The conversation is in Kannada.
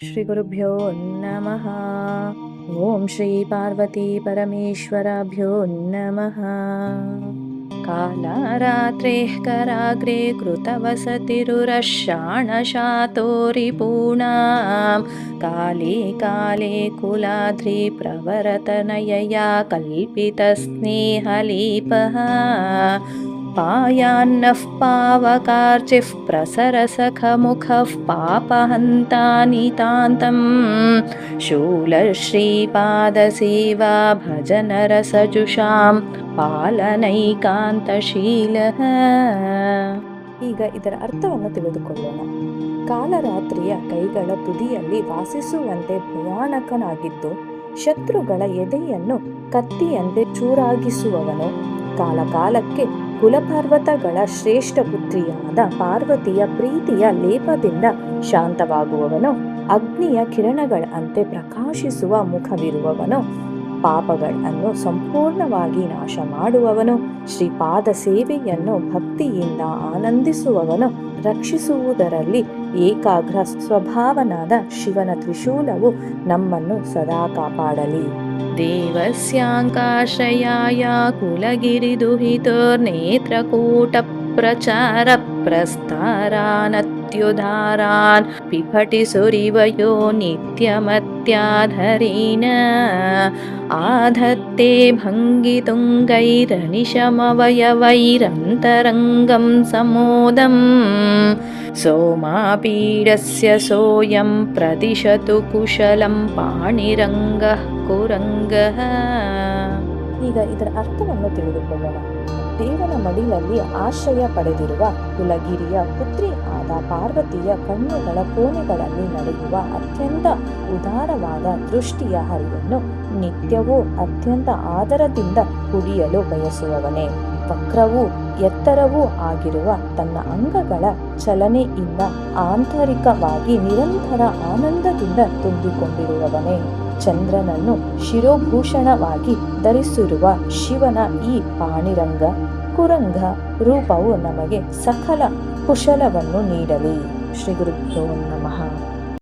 ಶ್ರೀ ಗುರುಭ್ಯೋ ನಮಃ. ಓಂ ಶ್ರೀ ಪಾರ್ವತಿ ಪರಮೇಶ್ವರಾಭ್ಯೋ ನಮಃ. ಕಾಲರಾತ್ರೇಃ ಕರಾಗ್ರೆ ಕೃತವಸತಿರುರಶಾಣಶಾತೋ ರಿಪೂಣಾಂ ಕಾಲೇ ಕಾಲೇ ಕುಲಾದ್ರಿ ಪ್ರವರತನಯಯಾ ಕಲ್ಪಿತಸ್ನೇಹಲೇಪಃ ಪಾಯಾನ್ನಃ ಪಾವಕಾರ್ಚಿಃ ಪ್ರಸರಸಖಮುಖಃ ಪಾಪಹಂತಾ ನಿತಾಂತಂ ಶೂಲಶ್ರೀಪಾದಸೇವಾ ಭಜನರಸಜುಷಾಂ ಪಾಲನೈಕಾಂತಶೀಲಃ. ಈಗ ಇದರ ಅರ್ಥವನ್ನು ತಿಳಿದುಕೊಳ್ಳೋಣ. ಕಾಲರಾತ್ರಿಯ ಕೈಗಳ ತುದಿಯಲ್ಲಿ ವಾಸಿಸುವಂತೆ ಭಯಾನಕನಾಗಿದ್ದು ಶತ್ರುಗಳ ಎದೆಯನ್ನು ಕತ್ತಿಯಂತೆ ಚೂರಾಗಿಸುವವನು, ಕಾಲಕಾಲಕ್ಕೆ ಕುಲಪರ್ವತಗಳ ಶ್ರೇಷ್ಠ ಪುತ್ರಿಯಾದ ಪಾರ್ವತಿಯ ಪ್ರೀತಿಯ ಲೇಪದಿಂದ ಶಾಂತವಾಗುವವನು, ಅಗ್ನಿಯ ಕಿರಣಗಳಂತೆ ಪ್ರಕಾಶಿಸುವ ಮುಖವಿರುವವನು, ಪಾಪಗಳನ್ನು ಸಂಪೂರ್ಣವಾಗಿ ನಾಶ ಮಾಡುವವನು, ಶ್ರೀಪಾದ ಸೇವೆಯನ್ನು ಭಕ್ತಿಯಿಂದ ಆನಂದಿಸುವವನು, ರಕ್ಷಿಸುವುದರಲ್ಲಿ ಏಕಾಗ್ರ ಸ್ವಭಾವನಾದ ಶಿವನ ತ್ರಿಶೂಲವು ನಮ್ಮನ್ನು ಸದಾ ಕಾಪಾಡಲಿ. ದೇವಸ್ಯಾಂಕಾಶ್ರಯಾಯ ಕುಲಗಿರಿದುಹಿತೋರ್ನೇತ್ರಕೂಟ ಪ್ರಚಾರ ಪ್ರಸ್ತಾರಾನತ್ಯುದಾರಾನ್ ಪಿಪಟಿ ಸುರಿವಯೋ ನಿತ್ಯಮತ್ಯಾಧರೇಣ ಆಧತ್ತೆ ಭಂಗಿತುಂಗೈರನಿಶಮವಯವೈರಂತರಂಗಂ ಸಮೋದಂ ಸೋಮಾಪೀಡಸ್ಯ ಸೋಯಂ ಪ್ರದಿಶತು ಕುಶಲಂ ಪಾಣಿರಂಗಃ ಕುರಂಗಃ. ಈಗ ಇದರ ಅರ್ಥವನ್ನು ತಿಳಿದುಕೊಳ್ಳೋಣ. ದೇವನ ಮಡಿಲಲ್ಲಿ ಆಶ್ರಯ ಪಡೆದಿರುವ ಕುಲಗಿರಿಯ ಪುತ್ರಿ ಆದ ಪಾರ್ವತಿಯ ಕಣ್ಣುಗಳ ಕೋಣೆಗಳಲ್ಲಿ ನಡೆಯುವ ಅತ್ಯಂತ ಉದಾರವಾದ ದೃಷ್ಟಿಯ ಹರಿವನ್ನು ನಿತ್ಯವೂ ಅತ್ಯಂತ ಆದರದಿಂದ ಕುಡಿಯಲು ಬಯಸುವವನೇ. ವಕ್ರವೂ ಎತ್ತರವೂ ಆಗಿರುವ ತನ್ನ ಅಂಗಗಳ ಚಲನೆಯಿಂದ ಆಂತರಿಕವಾಗಿ ನಿರಂತರ ಆನಂದದಿಂದ ತುಂಬಿಕೊಂಡಿರುವವನೇ. ಚಂದ್ರನನ್ನು ಶಿರೋಭೂಷಣವಾಗಿ ಧರಿಸಿರುವ ಶಿವನ ಈ ಪಾಣಿರಂಗ ಕುರಂಗ ರೂಪವು ನಮಗೆ ಸಕಲ ಕುಶಲವನ್ನು ನೀಡಲಿ. ಶ್ರೀ ಗುರುಭ್ಯೋ ನಮಃ.